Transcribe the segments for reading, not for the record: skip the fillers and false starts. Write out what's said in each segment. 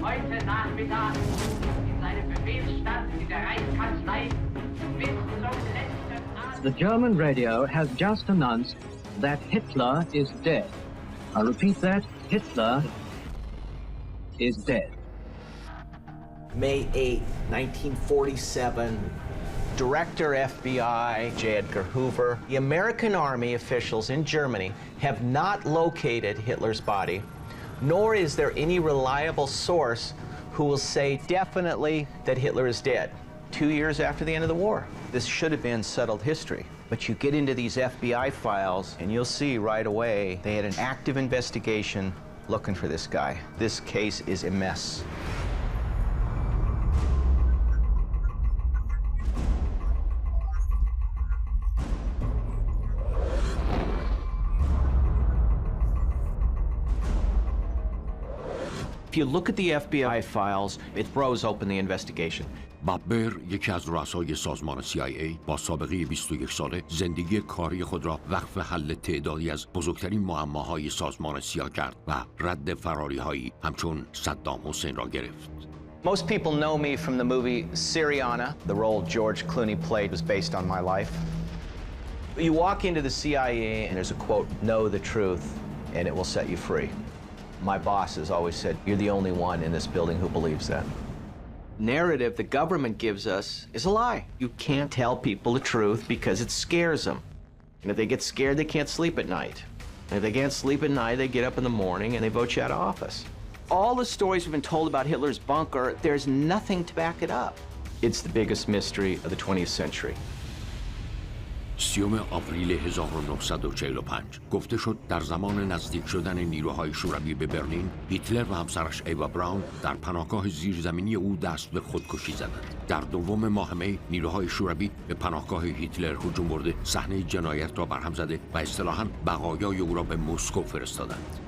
heute Nachmittag in seinem Befehlsstand in der Reichskanzlei bis zum letzten Atem. The German radio has just announced that Hitler is dead. I repeat that, Hitler is dead. May 8, 1947, Director FBI J. Edgar Hoover. The American Army officials in Germany have not located Hitler's body, nor is there any reliable source who will say definitely that Hitler is dead. 2 years after the end of the war. This should have been settled history. But you get into these FBI files and you'll see right away they had an active investigation looking for this guy. This case is a mess. If you look at the FBI files, it throws open the investigation. باب بر، یکی از رؤسای سازمان CIA با سابقه 21 ساله، زندگی کاری خود را وقف حل تعدادی از بزرگترین معماهای سازمان CIA کرد و رد فراری‌هایی همچون صدام حسین را گرفت. Most people know me from the movie Syriana. The role George Clooney played was based on my life. You walk into the CIA and there's a quote, "Know the truth and it will set you free." My boss has always said, "You're the only one in this building who believes that." Narrative the government gives us is a lie. You can't tell people the truth because it scares them. And if they get scared, they can't sleep at night. And if they can't sleep at night, they get up in the morning and they vote you out of office. All the stories we've been told about Hitler's bunker, there's nothing to back it up. It's the biggest mystery of the 20th century. 30 آوریل 1945 گفته شد در زمان نزدیک شدن نیروهای شوروی به برلین، هیتلر و همسرش ایوا براون در پناهگاه زیرزمینی او دست به خودکشی زدند. در دوم ماه می نیروهای شوروی به پناهگاه هیتلر هجوم برده صحنه جنایت را برهم زده و اصطلاحاً بقایای او را به مسکو فرستادند.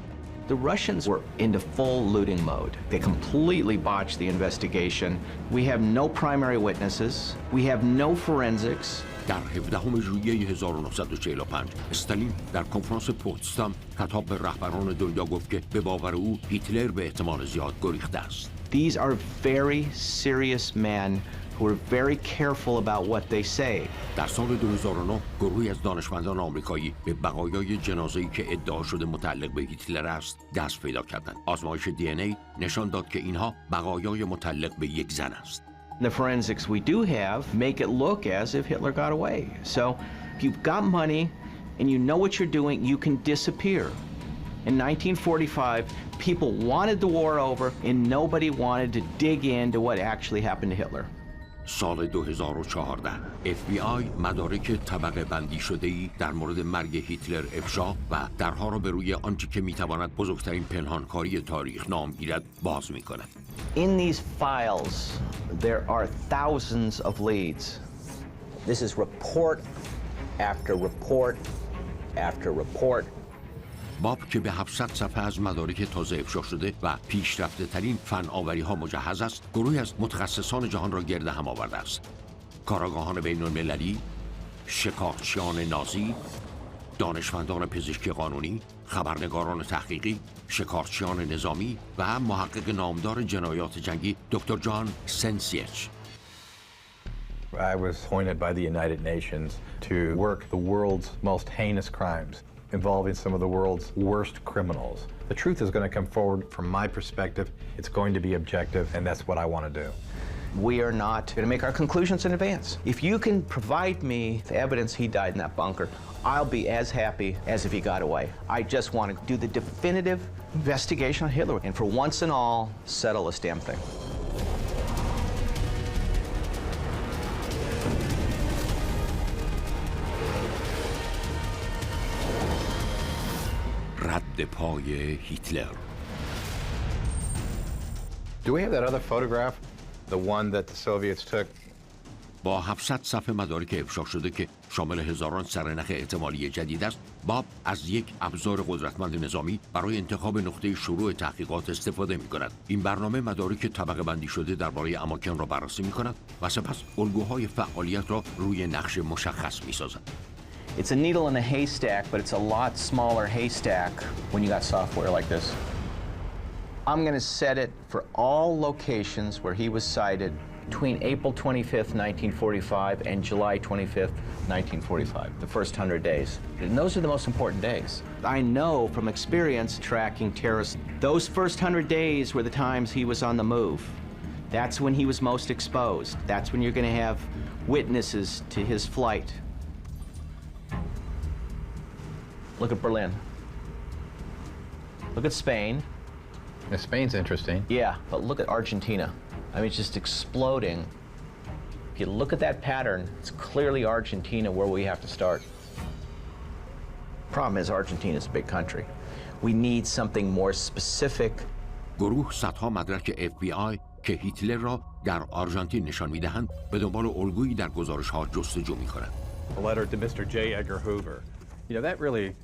The Russians were into full looting mode. They completely botched the investigation. We have no primary witnesses. We have no forensics. در 17 ژوئیه 1945 استالین در کنفرانس پوتسدام خطاب به رهبران دنیا گفت که به باور او هیتلر به احتمال زیاد گریخته است. These are very serious men who are very careful about what they say. در سال 2009 گروهی از دانشمندان آمریکایی به بقایای جنازه‌ای که ادعا شده متعلق به هیتلر است دست پیدا کردند. آزمایش DNA نشان داد که اینها بقایای متعلق به یک زن است. The forensics we do have make it look as if Hitler got away. So if you've got money and you know what you're doing, you can disappear. In 1945, people wanted the war over and nobody wanted to dig into what actually happened to Hitler. سال 2014 FBI مدارک طبقه بندی شده‌ای در مورد مرگ هیتلر افشا و درها را به روی آنچه که میتواند بزرگترین پنهانکاری تاریخ نام گیرد باز می‌کند. In these files, there are thousands of leads. This is report after report after report. باب که به 700 صفحه از مدارک تازه افشا شده و پیشرفته ترین فناوری ها مجهز است، گروهی از متخصصان جهان را گرد هم آورده است. کاراگاهان بین المللی، شکارچیان نازی، دانشمندان پزشکی قانونی، خبرنگاران تحقیقی، شکارچیان نظامی و محقق نامدار جنایات جنگی دکتر جان سنسیچ. I was appointed by the United Nations to work the world's most heinous crimes, involving some of the world's worst criminals. The truth is going to come forward from my perspective. It's going to be objective, and that's what I want to do. We are not going to make our conclusions in advance. If you can provide me the evidence he died in that bunker, I'll be as happy as if he got away. I just want to do the definitive investigation on Hitler, and for once and all, settle this damn thing. رد پای هیتلر. Do we have that other photograph? The one that the Soviets took? با 700 صفحه مدارک افشا شده که شامل هزاران سرنخ احتمالی جدید است، باب از یک ابزار قدرتمند نظامی برای انتخاب نقطه شروع تحقیقات استفاده می کند. این برنامه مدارک طبقه بندی شده درباره اماکن را بررسی می کند و سپس الگوهای فعالیت را روی نقش مشخص می سازد. It's a needle in a haystack, but it's a lot smaller haystack when you got software like this. I'm going to set it for all locations where he was sighted between April 25th, 1945 and July 25th, 1945, the first 100 days. And those are the most important days. I know from experience tracking terrorists, those first 100 days were the times he was on the move. That's when he was most exposed. That's when you're going to have witnesses to his flight. Look at Berlin. Look at Spain. Now, Spain's interesting. Yeah, but look at Argentina. I mean, it's just exploding. If you look at that pattern, it's clearly Argentina where we have to start. Problem is, Argentina's a big country. We need something more specific. گروه صدها مدرک FBI که هیتلر را در آرژانتین نشان می‌دهند به دنبال الگویی در گزارش‌ها جستجو می‌کنند. A letter to Mr. J. Edgar Hoover. You know, that really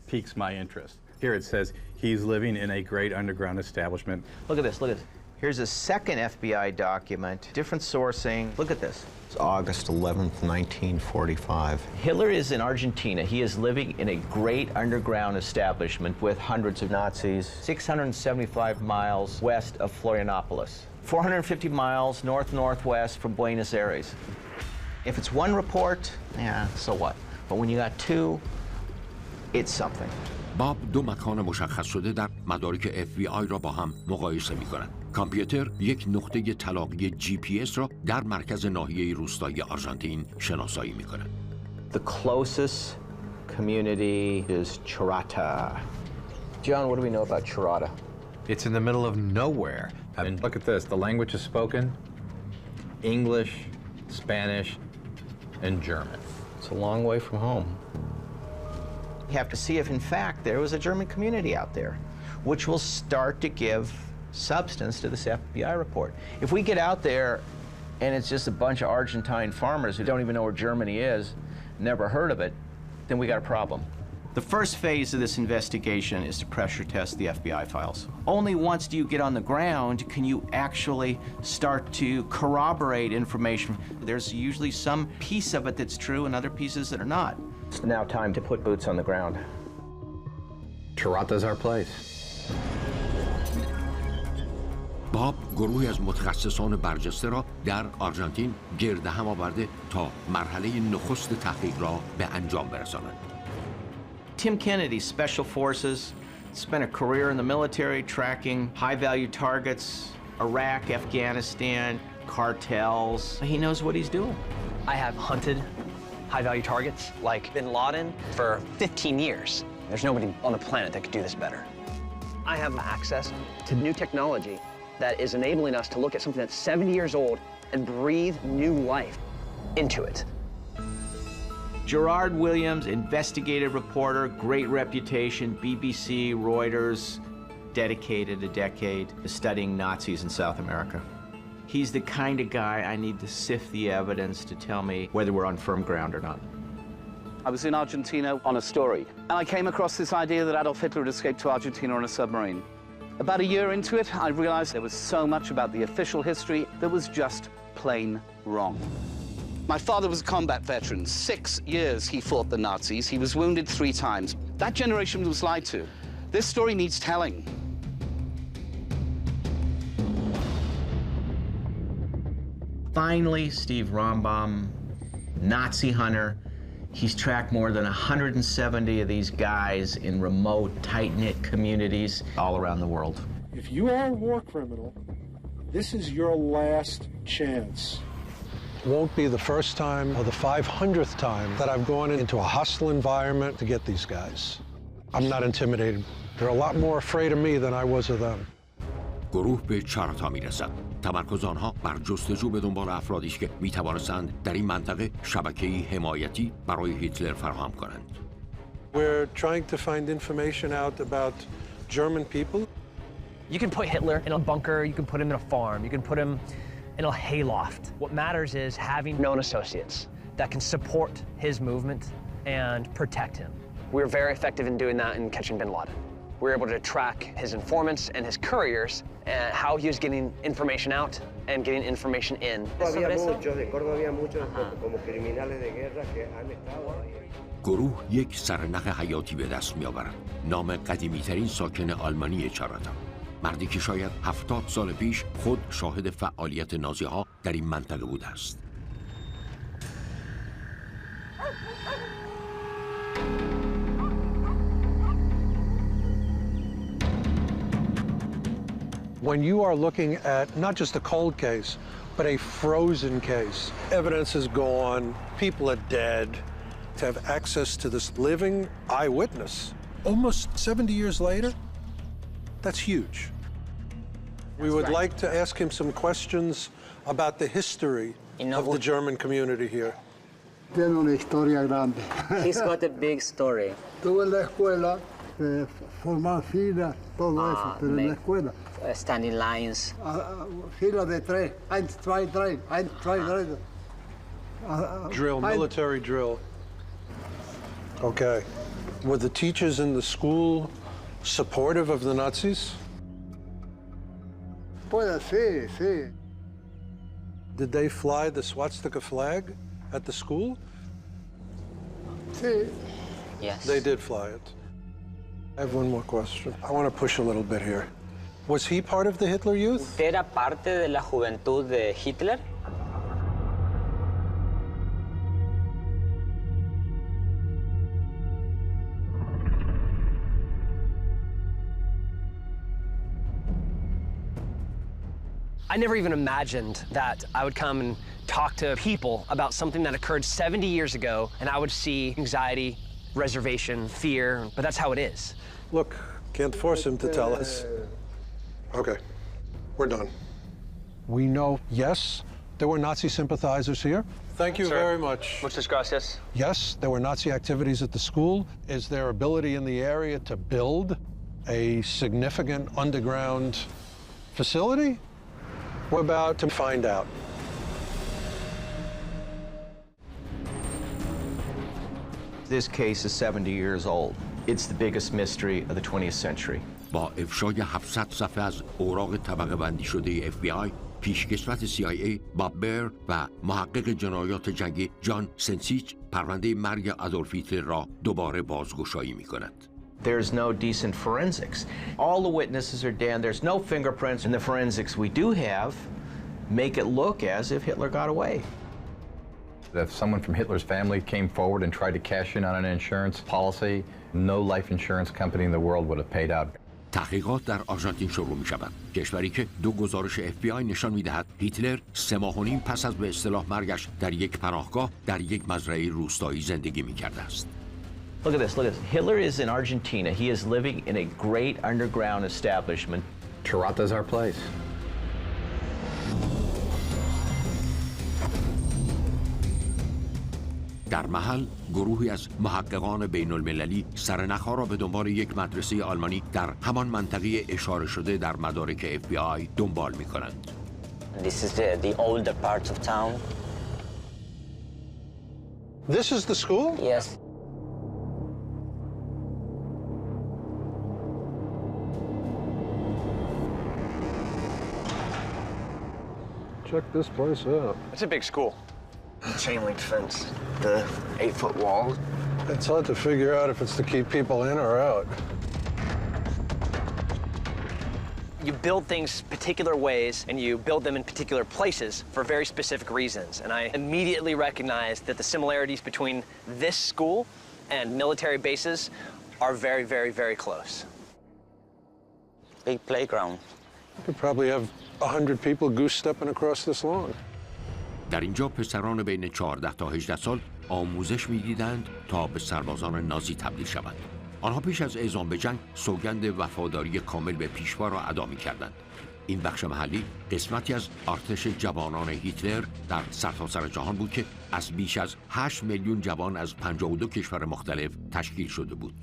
piques my interest. Here it says he's living in a great underground establishment. Look at this, look at this. Here's a second FBI document, different sourcing. Look at this. It's August 11th, 1945. Hitler is in Argentina. He is living in a great underground establishment with hundreds of Nazis, 675 miles west of Florianopolis, 450 miles northwest from Buenos Aires. If it's one report, yeah, so what? But when you got two, it's something. باب دو مکان مشخص شده در مدارک FBI را با هم مقایسه می‌کند. کامپیوتر یک نقطه تلاقی GPS را در مرکز ناحیه روستایی آرژانتین شناسایی می‌کند. The closest community is Chirata. John, what do we know about Chirata? It's in the middle of nowhere. I mean, look at this. The language is spoken English, Spanish, and German. It's a long way from home. You have to see if, in fact, there was a German community out there, which will start to give substance to this FBI report. If we get out there and it's just a bunch of Argentine farmers who don't even know where Germany is, never heard of it, then we got a problem. The first phase of this investigation is to pressure test the FBI files. Only once do you get on the ground can you actually start to corroborate information. There's usually some piece of it that's true and other pieces that are not. It's now time to put boots on the ground. Chirata's our place. باب گروهی از متخصصان برجسته را در آرژانتین گرد هم آورده تا مرحله نخست تحقیق را به انجام برساند. Tim Kennedy, Special Forces, spent a career in the military tracking high-value targets, Iraq, Afghanistan, cartels. He knows what he's doing. I have hunted high-value targets like bin Laden for 15 years. There's nobody on the planet that could do this better. I have access to new technology that is enabling us to look at something that's 70 years old and breathe new life into it. Gerard Williams, investigative reporter, great reputation, BBC, Reuters, dedicated a decade to studying Nazis in South America. He's the kind of guy I need to sift the evidence to tell me whether we're on firm ground or not. I was in Argentina on a story, and I came across this idea that Adolf Hitler had escaped to Argentina on a submarine. About a year into it, I realized there was so much about the official history that was just plain wrong. My father was a combat veteran. 6 years he fought the Nazis. He was wounded 3 times. That generation was lied to. This story needs telling. Finally, Steve Rombaum, Nazi hunter, he's tracked more than 170 of these guys in remote, tight-knit communities all around the world. If you are a war criminal, this is your last chance. Won't be the first time or the 500th time that I've gone into a hostile environment to get these guys. I'm not intimidated. They're a lot more afraid of me than I was of them. گروه به چاراتا میرسد. تمرکز آنها بر جستجو به دنبال افرادی است که میتوانستند در این منطقه شبکه‌ای حمایتی برای هیتلر فراهم کنند. We're trying to find information out about German people. You can put Hitler in a bunker, you can put him in a farm, you can put him in a hayloft. What matters is having known associates that can support his movement and protect him. We were very effective in doing that in catching bin Laden. We were able to track his informants and his couriers and how he was getting information out and getting information in. گروه یک سرنخ حیاتی به دست می‌آورد. نام قدیمی‌ترین ساکن آلمانی چاراتا. مردی که شاید 70 سال پیش خود شاهد فعالیت نازی‌ها در این منطقه بوده است. When you are looking at not just a cold case, but a frozen case, evidence is gone, people are dead. To have access to this living eyewitness, almost 70 years later, that's huge. We would like to ask him some questions about the history of the German community here. Tiene una historia grande. He's got a big story. Estuve en la escuela, formar filas, todo eso, pero en la escuela. Standing lines. Fila de tres, 1, 2, 3, 1, 2, 3. Drill, military drill. Okay. Were the teachers in the school supportive of the Nazis? Puede, sí, sí. Did they fly the swastika flag at the school? Sí. Yes. They did fly it. I have one more question. I want to push a little bit here. Was he part of the Hitler Youth? ¿Era parte de la juventud de Hitler? I never even imagined that I would come and talk to people about something that occurred 70 years ago, and I would see anxiety, reservation, fear, but that's how it is. Look, can't force him to tell us. Okay, we're done. We know, yes, there were Nazi sympathizers here. Thank you very much. Muchas gracias. Yes, there were Nazi activities at the school. Is there ability in the area to build a significant underground facility? We're about to find out. This case is 70 years old. It's the biggest mystery of the 20th century. با افشای 700 صفحه از اوراق طبقه بندی شده FBI، پیشکسوت CIA باب بر و محقق جنایات جنگی جان سنسیچ پرونده مرگ آدولف هیتلر را دوباره بازگشایی می‌کند. There's no decent forensics. All the witnesses are dead. There's no fingerprints, and the forensics we do have make it look as if Hitler got away. If someone from Hitler's family came forward and tried to cash in on an insurance policy, no life insurance company in the world would have paid out. تحقیقات در آرژانتین شروع می شود. کشوری که دو گزارش FBI نشان می دهد هیتلر 3 ماه و نیم پس از به اصطلاح مرگش در یک پناهگاه در یک مزرعه روستایی زندگی می کرده است. Look at this, look at this. Hitler is in Argentina. He is living in a great underground establishment. Tarata's our place. در محل گروهی از محققان بین المللی سرنخها را به دنبال یک مدرسه آلمانی در همان منطقه اشاره شده در مدارک FBI دنبال می کنند. This is the older part of town. This is the school? Yes. Check this place out. It's a big school. Chain link fence, the 8-foot wall. It's hard to figure out if it's to keep people in or out. You build things particular ways, and you build them in particular places for very specific reasons. And I immediately recognized that the similarities between this school and military bases are very, very, very close. Big playground. You could probably have 100 people goose-stepping across this lawn. در اینجا پسران بین 14 تا 18 سال آموزش می‌دیدند تا به سربازان نازی تبدیل شوند. آنها پیش از اعزام به جنگ سوگند وفاداری کامل به پیشوا را ادا می‌کردند. این بخش محلی قسمتی از ارتش جوانان هیتلر در سرتاسر جهان بود که از بیش از 8 میلیون جوان از 52 کشور مختلف تشکیل شده بود.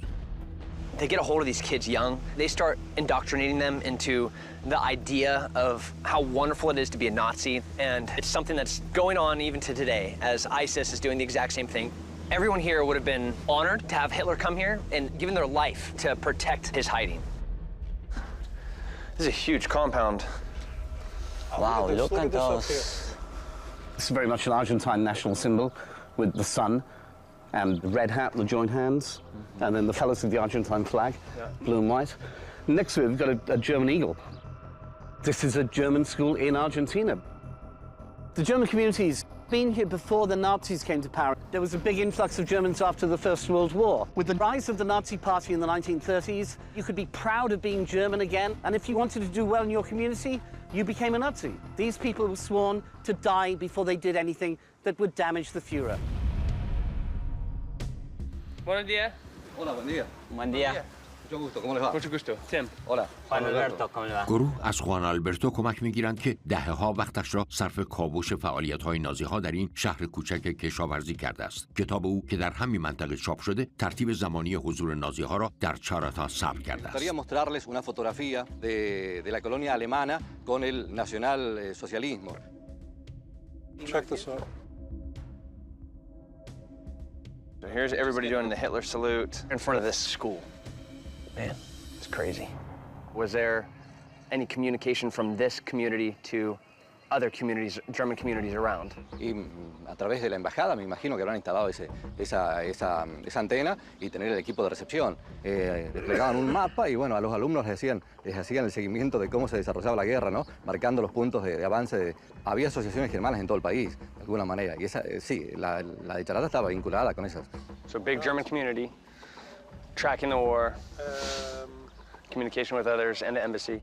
They get a hold of these kids young. They start indoctrinating them into the idea of how wonderful it is to be a Nazi. And it's something that's going on even to today, as ISIS is doing the exact same thing. Everyone here would have been honored to have Hitler come here and given their life to protect his hiding. This is a huge compound. Wow, look at those. This is very much an Argentine national symbol with the sun and the red hat, the joint hands, and then the colors of the Argentine flag, blue and white. Next to it, we've got a German eagle. This is a German school in Argentina. The German community's been here before the Nazis came to power. There was a big influx of Germans after the First World War. With the rise of the Nazi Party in the 1930s, you could be proud of being German again, and if you wanted to do well in your community, you became a Nazi. These people were sworn to die before they did anything that would damage the Führer. Buenos días. Hola, buen día. Buen día. Mucho gusto. ¿Cómo les va? Mucho gusto. Tim. Hola. Juan Alberto, ¿cómo le va? گروه از خوان آلبرتو کمک میگیرند که دهه‌ها وقتش را صرف کاوش فعالیت‌های نازی‌ها در این شهر کوچک کشاورزی کرده است. کتاب او که در همین منطقه چاپ شده، ترتیب زمانی حضور نازی‌ها را در چاراتا ثبت کرده است. Quería mostrarles una fotografía de la colonia alemana con el nacionalsocialismo. Check this out. So here's everybody doing the Hitler salute in front of this school. Man, it's crazy. Was there any communication from this community to other communities, German communities around? Y a través de la embajada me imagino que habrán instalado esa antena y tener el equipo de recepción. Desplegaban un mapa y bueno, a los alumnos les hacían el seguimiento de cómo se desarrollaba la guerra, ¿no? Marcando los puntos de avance. Había asociaciones germanas en todo el país, de alguna manera. Y esa, sí, la de Charata estaba vinculada con esas. So big German community, tracking the war, communication with others, and the embassy.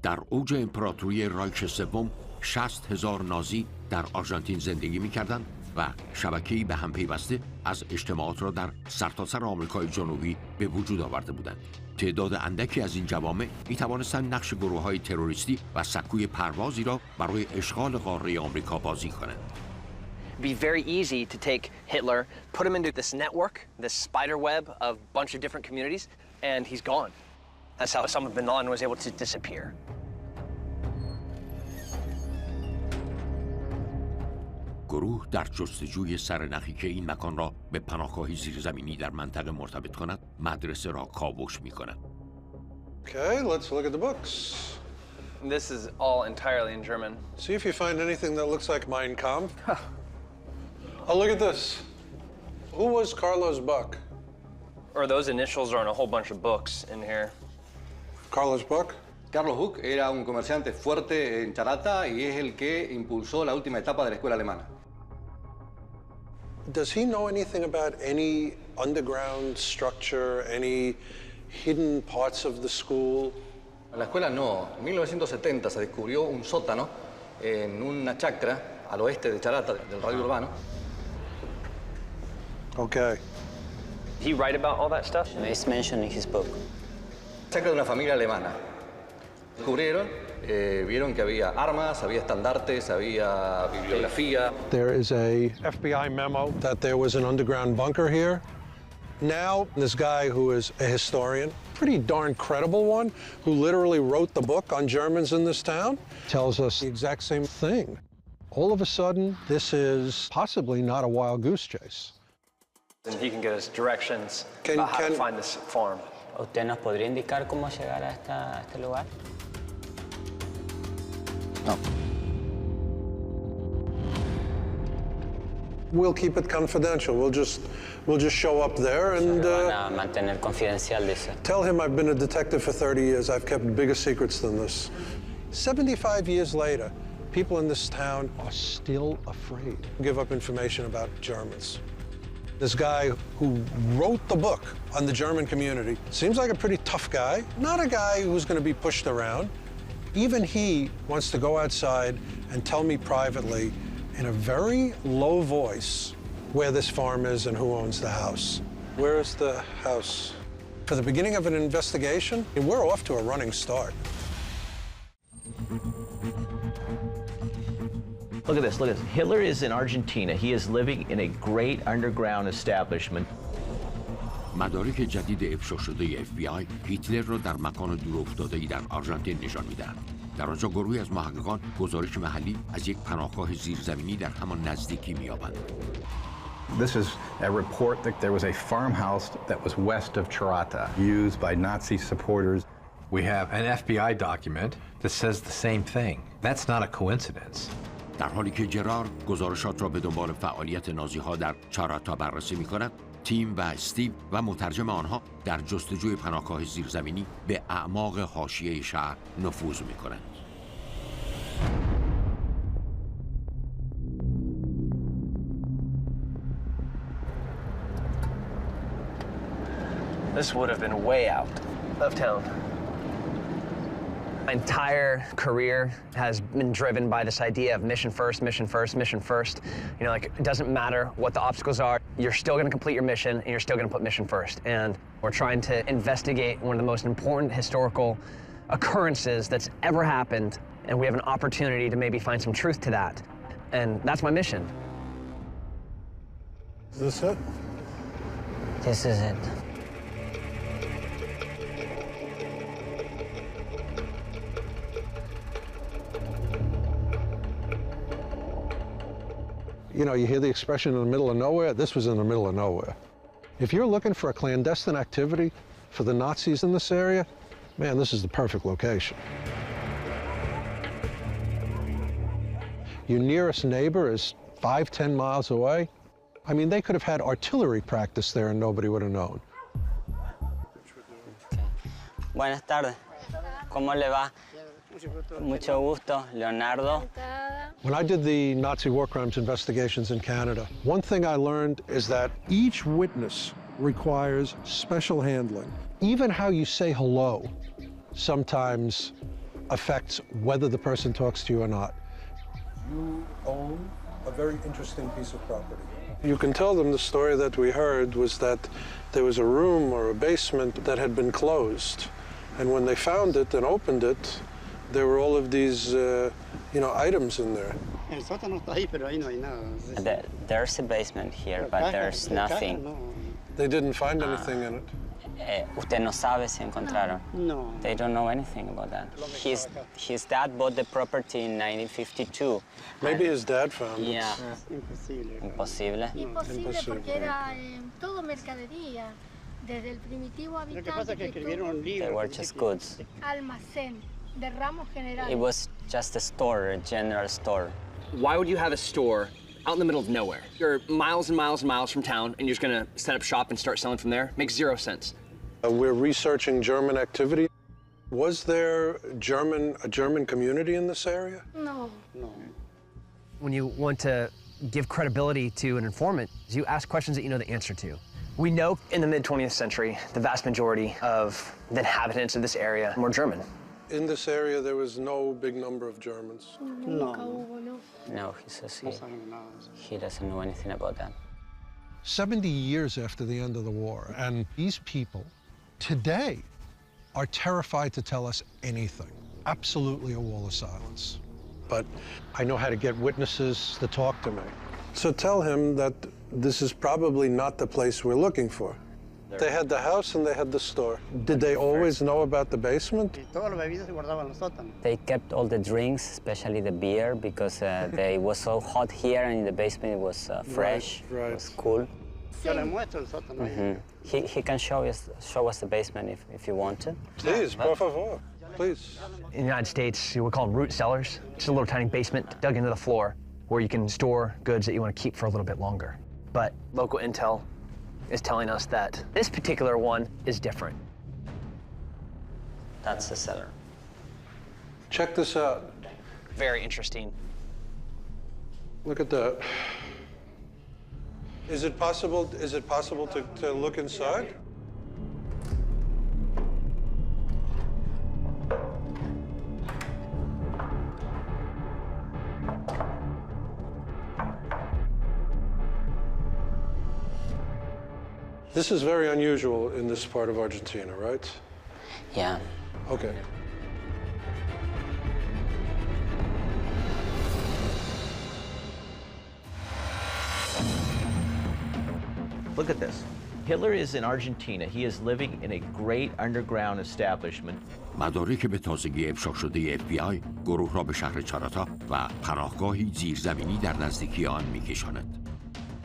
در اوج امپراتوری رایش سوم 60,000 نازی در آرژانتین زندگی می‌کردند و شبکه‌ای به هم پیوسته از اجتماعات را در سرتاسر آمریکای جنوبی به وجود آورده بودند. تعداد اندکی از این جوامع می‌توانستند نقش گروه‌های تروریستی و سکوی پروازی را برای اشغال قاره آمریکا بازی کنند. It'd be very easy to take Hitler, put him into this network, this spider web of a bunch of different communities, and he's gone. That's how Osama bin Laden was able to disappear. گروه در جستجوی سرنخی که این مکان را به پناهگاهی زیرزمینی در منطقه مرتبط کند، مدرسه را کاوش می‌کند. Okay, let's look at the books. This is all entirely in German. See if you find anything that looks like Mein Kampf. Oh, look at this. Who was Carlos Buck? Or those initials are in a whole bunch of books in here. Carlos Buck? Carlos Buck era un comerciante fuerte en Charata y es el que impulsó la última etapa de la escuela alemana. Does he know anything about any underground structure, any hidden parts of the school? En la escuela no. En 1970 se descubrió un sótano en una chacra al oeste de Charata, del radio urbano. Okay. He write about all that stuff? It's mentioned in his book. Chacra de una familia alemana. Descubrieron, vieron que había armas, había estandartes, había bibliografía. There is a FBI memo that there was an underground bunker here. Now, this guy who is a historian, pretty darn credible one, who literally wrote the book on Germans in this town, tells us the exact same thing. All of a sudden, this is possibly not a wild goose chase. And he can get us directions about how to find this farm. ¿Usted nos podría indicar cómo llegar a este lugar? No. We'll keep it confidential. We'll just show up there and Van a mantener confidencial, dice. tell him I've been a detective for 30 years. I've kept bigger secrets than this. 75 years later, people in this town are still afraid to give up information about Germans. This guy who wrote the book on the German community seems like a pretty tough guy, not a guy who's going to be pushed around. Even he wants to go outside and tell me privately in a very low voice where this farm is and who owns the house. Where is the house? For the beginning of an investigation, we're off to a running start. Look at this, look at this. Hitler is in Argentina. He is living in a great underground establishment. مدارک جدید افشا شده FBI هیتلر را در مکان دورافتاده‌ای در آرژانتین نشان می‌دهند. در آنجا گروهی از محققان گزارش محلی از یک پناهگاه زیرزمینی در همان نزدیکی می‌یابند. This is a report that there was a farmhouse that was west of Charata, used by Nazi supporters. We have an FBI document that says the same thing. That's not a coincidence. در حالی که جرار گزارشات را به دنبال فعالیت نازی‌ها در چاراتا بررسی می‌کند، تیم و استیو و مترجم آنها در جستجوی پناهگاه زیرزمینی به اعماق حاشیه شهر نفوذ می‌کنند. This would have been way out of town. My entire career has been driven by this idea of mission first, mission first, mission first. You know, like, it doesn't matter what the obstacles are, you're still gonna complete your mission and you're still gonna put mission first. And we're trying to investigate one of the most important historical occurrences that's ever happened, and we have an opportunity to maybe find some truth to that. And that's my mission. Is this it? This is it. You know, you hear the expression in the middle of nowhere. This was in the middle of nowhere. If you're looking for a clandestine activity for the Nazis in this area, man, this is the perfect location. Your nearest neighbor is 5-10 miles away. I mean, they could have had artillery practice there and nobody would have known. Okay. Buenas tardes. ¿Cómo le va? Mucho gusto, Leonardo. When I did the Nazi war crimes investigations in Canada, one thing I learned is that each witness requires special handling. Even how you say hello sometimes affects whether the person talks to you or not. You own a very interesting piece of property. You can tell them the story that we heard was that there was a room or a basement that had been closed. And when they found it and opened it, there were all of these, items in there. There's a basement here, but there's nothing. They didn't find anything in it. Usted no sabe si encontraron. No. They don't know anything about that. His dad bought the property in 1952. Maybe his dad found it. Yeah. Imposible. Imposible. Imposible porque era todo mercadería. Desde el primitivo habitante que They were just goods. almacén de ramos generales. It was just a store, a general store. Why would you have a store out in the middle of nowhere? You're miles and miles and miles from town, and you're just gonna set up shop and start selling from there? Makes zero sense. We're researching German activity. Was there a German community in this area? No. No. When you want to give credibility to an informant, you ask questions that you know the answer to. We know in the mid-20th century, the vast majority of the inhabitants of this area were German. In this area, there was no big number of Germans. No. No, he says he doesn't know anything about that. 70 years after the end of the war, and these people today are terrified to tell us anything. Absolutely a wall of silence. But I know how to get witnesses to talk to me. So tell him that this is probably not the place we're looking for. They had the house and they had the store. Did they always know about the basement? They kept all the drinks, especially the beer, because they was so hot here, and in the basement it was fresh, right. It was cool. He can show us the basement if you want to. Please, por favor, please. In the United States, we call them root cellars. It's a little tiny basement dug into the floor where you can store goods that you want to keep for a little bit longer. But local intel is telling us that this particular one is different. That's the cellar. Check this out. Very interesting. Look at that. Is it possible to look inside? This is very unusual in this part of Argentina, right? Yeah. Okay. Look at this. Hitler is in Argentina. He is living in a great underground establishment. مدارک به تازگی افشا شده FBI گروه را به شهر چاراتا و پناهگاهی زیرزمینی در نزدیکی آن می‌کشاند.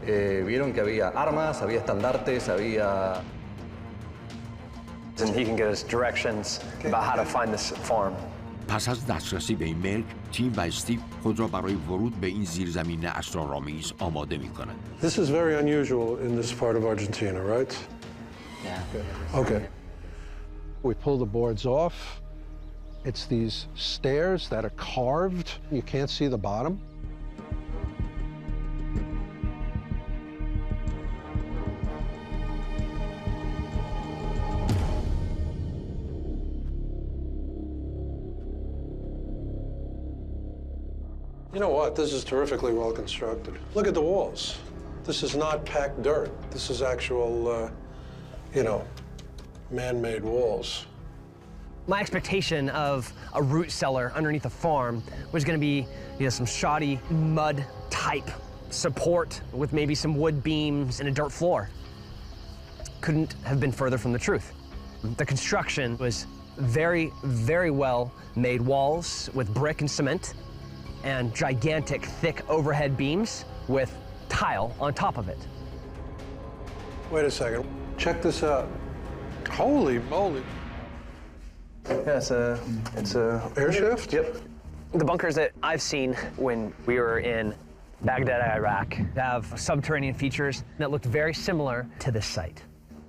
Vieron que había armas, había estandartes, había... And he can get us directions about how to find this farm. پس از دسترسی به این ملک، تیم و استیو خود را برای ورود به این زیرزمین اسرارآمیز آماده می‌کنند. This is very unusual in this part of Argentina, right? Yeah. Okay. We pull the boards off. It's these stairs that are carved. You can't see the bottom. You know what? This is terrifically well constructed. Look at the walls. This is not packed dirt. This is actual, man-made walls. My expectation of a root cellar underneath a farm was going to be, some shoddy mud-type support with maybe some wood beams and a dirt floor. Couldn't have been further from the truth. The construction was very, very well-made walls with brick and cement, and gigantic, thick overhead beams with tile on top of it. Wait a second. Check this out. Holy moly. Yeah, it's a air shaft? Yep. The bunkers that I've seen when we were in Baghdad, Iraq, have subterranean features that looked very similar to this site.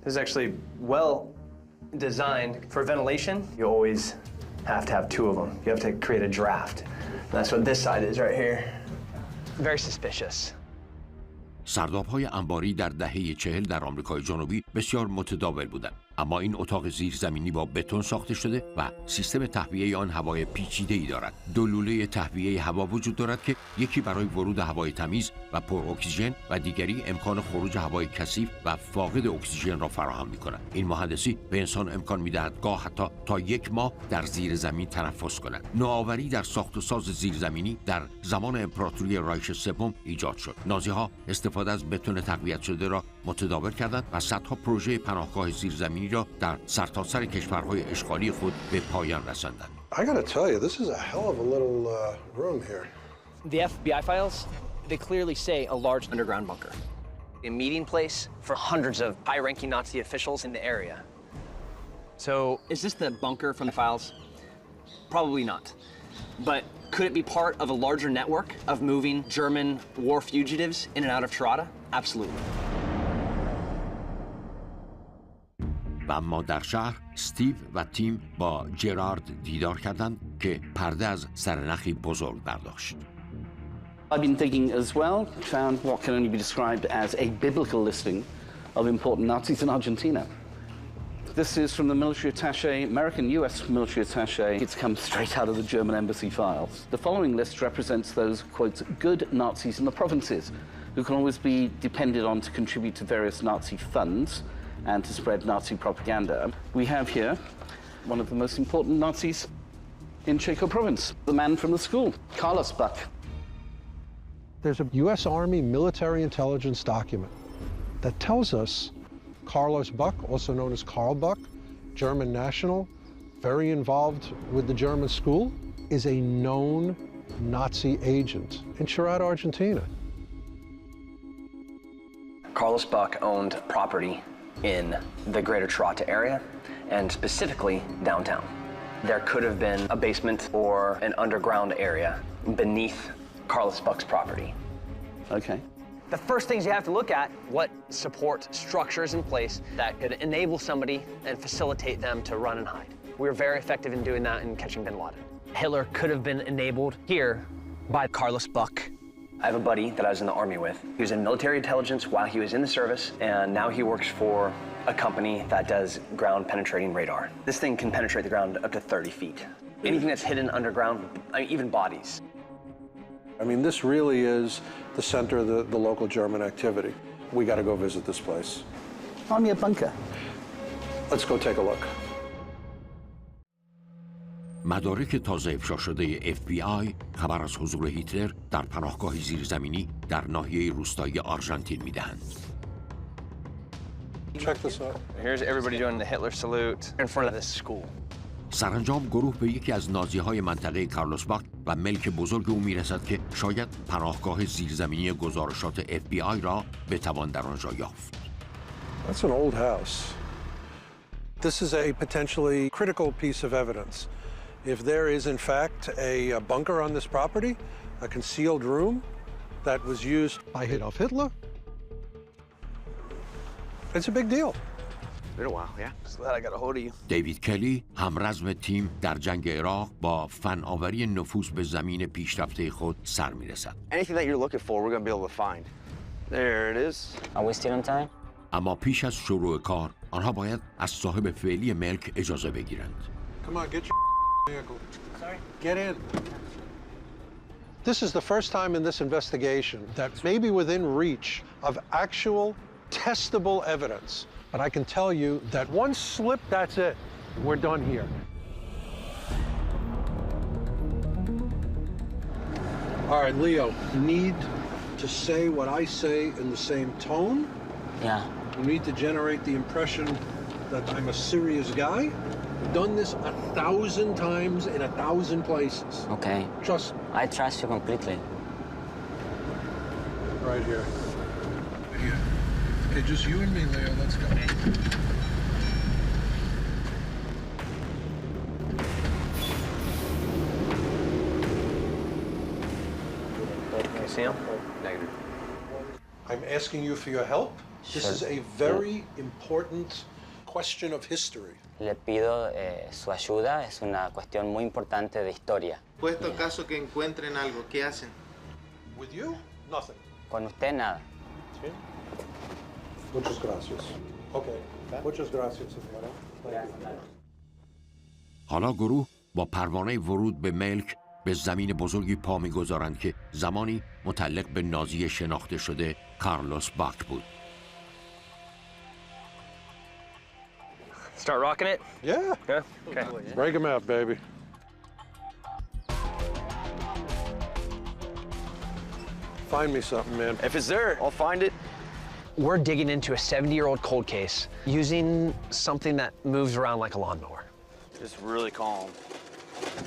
This is actually well designed for ventilation. You always have to have two of them. You have to create a draft. That's what this side is right here. Very suspicious. سرداب‌های انباری در دهه 40 در آمریکای جنوبی بسیار متداول بودند، اما این اتاق زیرزمینی با بتون ساخته شده و سیستم تهویه آن هوای پیچیده‌ای دارد. دو لوله تهویه هوا وجود دارد که یکی برای ورود هوای تمیز و پر اکسیژن و دیگری امکان خروج هوای کثیف و فاقد اکسیژن را فراهم می‌کند. این مهندسی به انسان امکان می‌دهد گاه حتی تا 1 ماه در زیر زمین تنفس کند. نوآوری در ساخت و ساز زیرزمینی در زمان امپراتوری رایش سوم ایجاد شد. نازی‌ها استفاده از بتون تقویت شده را متداول کردند و صدها پروژه پناهگاه زیرزمینی را در سرتاسر کشورهای اشغالی خود به پایان رساندند. I gotta tell you, this is a hell of a little room here. The FBI files, they clearly say a large underground bunker. A meeting place for hundreds of high-ranking Nazi officials in the area. So, is this the bunker from the files? Probably not. But could it be part of a larger network of moving German war fugitives in and out of Tirada? Absolutely. و اما در شهر استیو و تیم با جرارد دیدار کردند که پرده از سرنخی بزرگ برداشت. I've been digging as well, found what can only be described as a biblical listing of important Nazis in Argentina. This is from the military attaché, American US military attaché. It's come straight out of the German embassy files. The following list represents those, quote, good Nazis in the provinces who can always be depended on to contribute to various Nazi funds and to spread Nazi propaganda. We have here one of the most important Nazis in Chaco province, the man from the school, Carlos Buck. There's a U.S. Army military intelligence document that tells us Carlos Buck, also known as Karl Buck, German national, very involved with the German school, is a known Nazi agent in Tirada, Argentina. Carlos Buck owned property in the greater Tirada area, and specifically downtown. There could have been a basement or an underground area beneath Carlos Buck's property. Okay. The first things you have to look at, what support structures in place that could enable somebody and facilitate them to run and hide. We were very effective in doing that in catching bin Laden. Hitler could have been enabled here by Carlos Buck. I have a buddy that I was in the army with. He was in military intelligence while he was in the service, and now he works for a company that does ground penetrating radar. This thing can penetrate the ground up to 30 feet. Anything that's hidden underground, even bodies. I mean, this really is the center of the local German activity. We got to go visit this place. Army bunker. Let's go take a look. مدارک تازه افشا شده FBI خبر از حضور هیتلر در پناهگاه زیرزمینی در ناحیه روستایی آرژانتین میدهند. Check this out. Here's everybody doing the Hitler salute in front of this school. سرانجام گروه به یکی از نازی‌های منطقه کارلوس باک و ملک بزرگ او میرسد که شاید پناهگاه زیرزمینی گزارشات FBI را بتوان در آنجا یافت. That's an old house. This is a potentially critical piece of evidence. If there is, in fact, a bunker on this property, a concealed room that was used by Adolf Hitler, it's a big deal. Been a while, yeah. Just glad I got a hold of you. دیوید کلی همرزم تیم در جنگ عراق با فناوری نفوذ به زمین پیشرفته خود سر می‌رسد. Anything that you're looking for, we're going to be able to find. There it is. Are we still on time? اما پیش از شروع کار، آنها باید از صاحب فعلی ملک اجازه بگیرند. Come on, get your vehicle. Sorry? Get in. This is the first time in this investigation that may be within reach of actual testable evidence. But I can tell you that one slip, that's it. We're done here. All right, Leo, you need to say what I say in the same tone. Yeah. You need to generate the impression that I'm a serious guy. I've done this 1,000 times in 1,000 places. Okay. Trust me. I trust you completely. Right here. Right here. Okay, just you and me, Leo. Let's go. Can you see him? Negative. I'm asking you for your help. This is a very important question of history. Le pido su ayuda. Es una cuestión muy importante de historia. Puesto caso que encuentren algo, ¿qué hacen? With you, nothing. Con usted, nada. ¿Sí? Muchas gracias. Okay. Muchas gracias, señora. حالا گروه با پروانه ورود به ملک به زمین بزرگی پا می‌گذارند که زمانی متعلق به نازی شناخته شده کارلوس باک بود. Start rocking it? Yeah. Yeah? Okay. Break them out, baby. Find me something, man. If it's there, I'll find it. We're digging into a 70-year-old cold case using something that moves around like a lawnmower. It's really calm.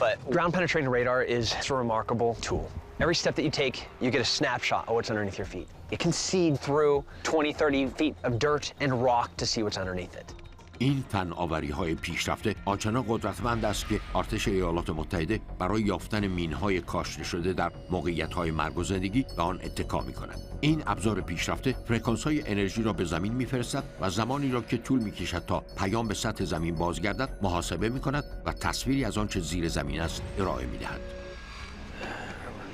But ground-penetrating radar is a remarkable tool. Every step that you take, you get a snapshot of what's underneath your feet. It can see through 20, 30 feet of dirt and rock to see what's underneath it. این فناوری‌های پیشرفته آنچنان قدرتمند است که ارتش ایالات متحده برای یافتن مین‌های کاشته شده در موقعیت‌های مرگ و زندگی به آن اتکا می‌کند. این ابزار پیشرفته فرکانس‌های انرژی را به زمین می‌فرستد و زمانی را که طول می‌کشد تا پیام به سطح زمین بازگردد محاسبه می‌کند و تصویری از آنچه زیر زمین است ارائه می‌دهد.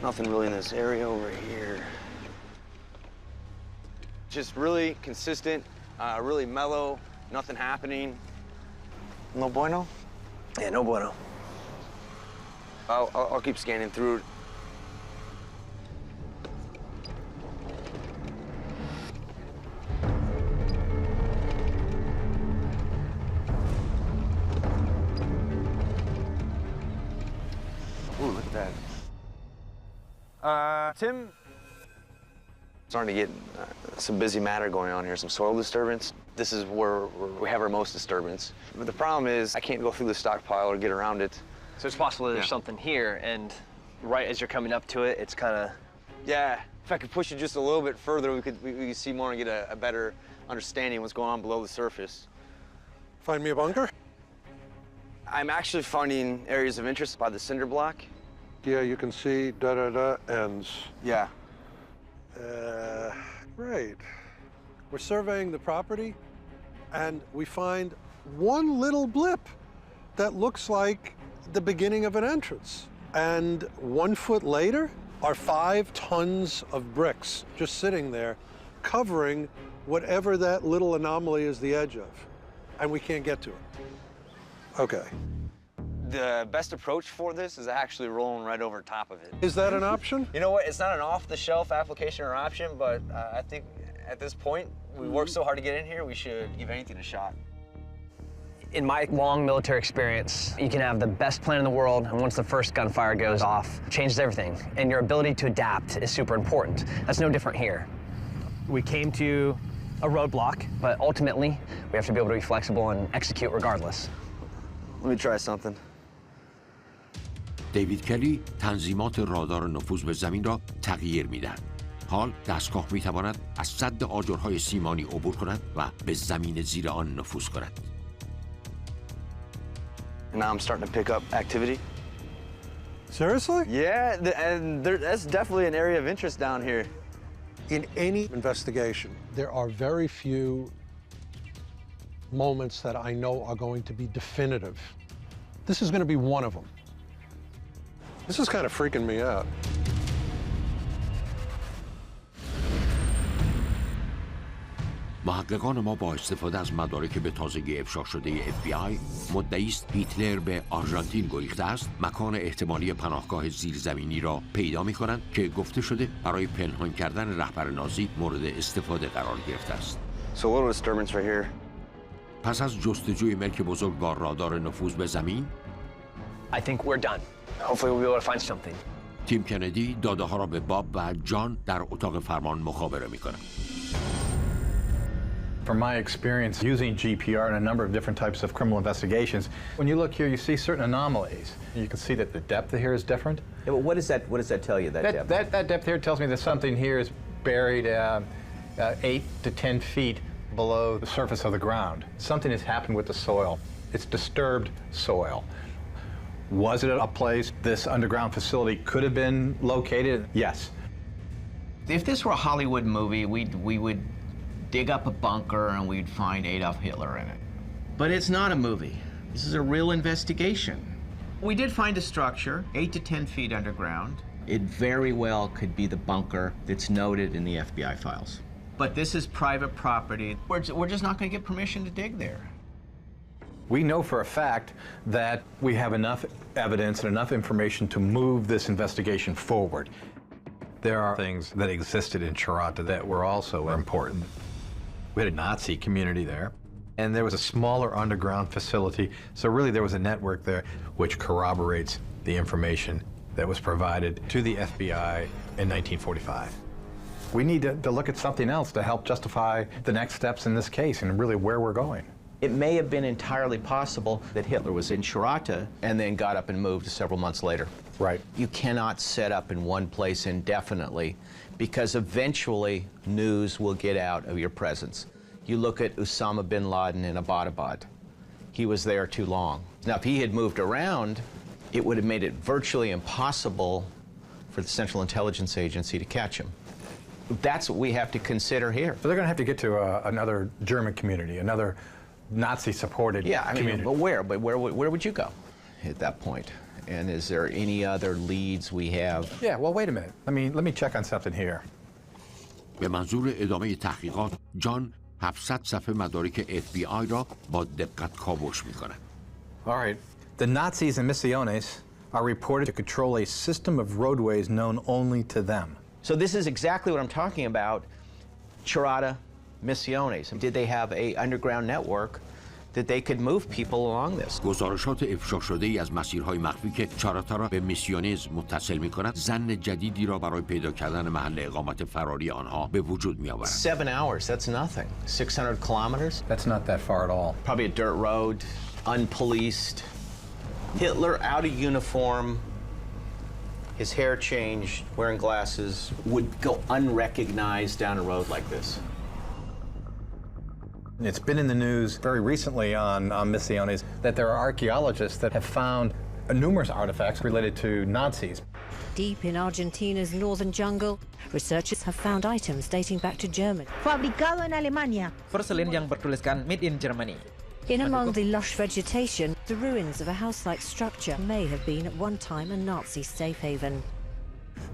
Nothing really in this area over here. Just really consistent, really mellow. Nothing happening. No bueno? Yeah, no bueno. I'll keep scanning through. Ooh, look at that. Tim? Starting to get some busy matter going on here, some soil disturbance. This is where we have our most disturbance. But the problem is I can't go through the stockpile or get around it. So it's possible there's something here, and right as you're coming up to it, it's kind of... Yeah, if I could push it just a little bit further, we could see more and get a better understanding of what's going on below the surface. Find me a bunker? I'm actually finding areas of interest by the cinder block. Yeah, you can see da-da-da ends. Yeah. Great. We're surveying the property, and we find one little blip that looks like the beginning of an entrance. And 1 foot later are 5 tons of bricks just sitting there, covering whatever that little anomaly is the edge of. And we can't get to it. Okay. The best approach for this is actually rolling right over top of it. Is that an option? You know what? It's not an off-the-shelf application or option, but I think at this point, we worked so hard to get in here, we should give anything a shot. In my long military experience, you can have the best plan in the world, and once the first gunfire goes off, it changes everything. And your ability to adapt is super important. That's no different here. We came to a roadblock, but ultimately, we have to be able to be flexible and execute regardless. Let me try something. دیوید کلی تنظیمات رادار نفوذ به زمین را تغییر می‌دهد. حال دستگاه می‌تواند از سد آجرهای سیمانی عبور کند و به زمین زیر آن نفوذ کند. Now I'm starting to pick up activity. Seriously? Yeah, that's definitely an area of interest down here. In any investigation, there are very few moments that I know are going to be definitive. This is going to be one of them. This is kind of freaking me out. محققان ما با استفاده از مدارک به تازگی افشا شده FBI مدعی است هیتلر به آرژانتین گریخته است، مکان احتمالی پناهگاه زیرزمینی را پیدا می‌کنند که گفته شده برای پنهان کردن رهبر نازی مورد استفاده قرار گرفته است. So a little disturbance right here. پس از جستجوی ملک بزرگ با رادار نفوذ به زمین، I think we're done. Hopefully we'll be able to find something. تیم کندی داده ها را به باب و جان در اتاق فرمان مخابره می‌کند. From my experience using GPR in a number of different types of criminal investigations, when you look here, you see certain anomalies. You can see that the depth here is different. Yeah, but what does that tell you, that depth? That depth here tells me that something here is buried 8 to 10 feet below the surface of the ground. Something has happened with the soil. It's disturbed soil. Was it a place this underground facility could have been located? Yes. If this were a Hollywood movie, we would dig up a bunker and we'd find Adolf Hitler in it. But it's not a movie. This is a real investigation. We did find a structure 8 to 10 feet underground. It very well could be the bunker that's noted in the FBI files. But this is private property. We're just not going to get permission to dig there. We know for a fact that we have enough evidence and enough information to move this investigation forward. There are things that existed in Chirata that were also important. We had a Nazi community there, and there was a smaller underground facility, so really there was a network there which corroborates the information that was provided to the FBI in 1945. We need to look at something else to help justify the next steps in this case and really where we're going. It may have been entirely possible that Hitler was in Chirata and then got up and moved several months later. Right. You cannot set up in one place indefinitely because eventually news will get out of your presence. You look at Osama bin Laden in Abbottabad. He was there too long. Now, if he had moved around, it would have made it virtually impossible for the Central Intelligence Agency to catch him. That's what we have to consider here. So they're going to have to get to another German community, another Nazi-supported community. But where? But where would you go at that point? And is there any other leads we have? Yeah, well, wait a minute. Let me check on something here. به منظور ادامه تحقیقات، جان 700 صفحه مدارک FBI را با دقت کاوش می‌کند. All right. The Nazis in Misiones are reported to control a system of roadways known only to them. So this is exactly what I'm talking about. Chirata, Misiones. Did they have an underground network that they could move people along this? گزارشات افشا شده ای از مسیرهای مخفی که چاراتا را به میسیونز متصل می‌کند، زن جدیدی را برای پیدا کردن محل اقامت فراری آنها به وجود می‌آورد. 7 hours, that's nothing. 600 kilometers? That's not that far at all. Probably a dirt road, unpoliced. Hitler out of uniform, his hair changed, wearing glasses, would go unrecognized down a road like this. It's been in the news very recently on Misiones that there are archaeologists that have found numerous artifacts related to Nazis. Deep in Argentina's northern jungle, researchers have found items dating back to Germany. Fabricado en Alemania. Porcelain yang bertuliskan made in Germany. In among the lush vegetation, the ruins of a house-like structure may have been at one time a Nazi safe haven.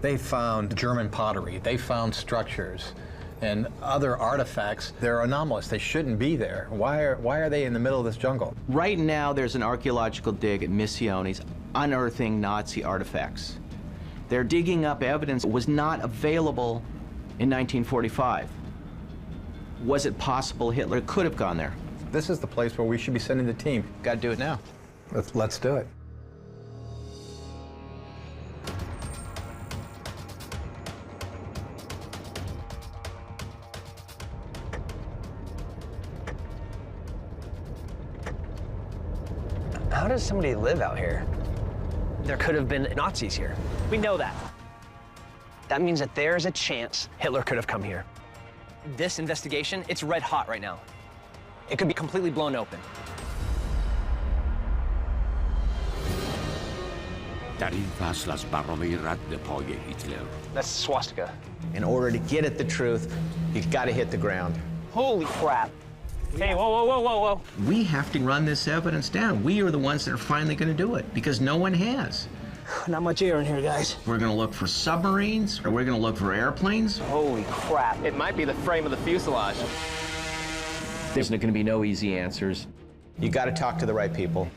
They found German pottery, they found structures and other artifacts. They're anomalous, they shouldn't be there. Why are they in the middle of this jungle? Right now there's an archaeological dig at Misiones unearthing Nazi artifacts. They're digging up evidence that was not available in 1945. Was it possible Hitler could have gone there? This is the place where we should be sending the team. Got to do it now. Let's do it. How does somebody live out here? There could have been Nazis here. We know that. That means that there's a chance Hitler could have come here. This investigation, it's red hot right now. It could be completely blown open. در این فصل از برنامه رد پای هیتلر. That's swastika. In order to get at the truth, you've got to hit the ground. Holy crap. Hey, whoa. We have to run this evidence down. We are the ones that are finally going to do it because no one has. Not much air in here, guys. We're going to look for submarines, or we're going to look for airplanes. Holy crap. It might be the frame of the fuselage. There's going to be no easy answers. You got to talk to the right people.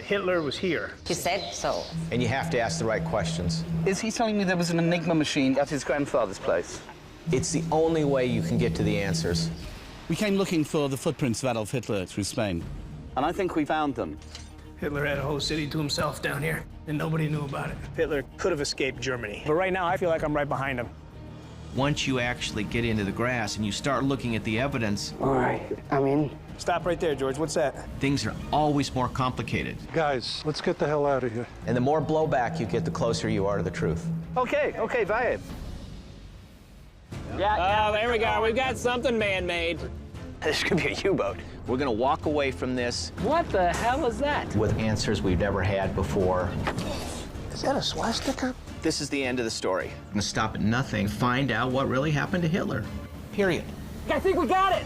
Hitler was here. He said so. And you have to ask the right questions. Is he telling me there was an Enigma machine at his grandfather's place? It's the only way you can get to the answers. We came looking for the footprints of Adolf Hitler through Spain, and I think we found them. Hitler had a whole city to himself down here, and nobody knew about it. Hitler could have escaped Germany. But right now, I feel like I'm right behind him. Once you actually get into the grass and you start looking at the evidence... All right, I'm in. Stop right there, George. What's that? Things are always more complicated. Guys, let's get the hell out of here. And the more blowback you get, the closer you are to the truth. Okay, Vaid. Yeah, there we go. We've got something man-made. This could be a U-boat. We're going to walk away from this... What the hell is that? ...with answers we've never had before. Is that a swastika? This is the end of the story. We're going to stop at nothing, find out what really happened to Hitler. Period. I think we got it!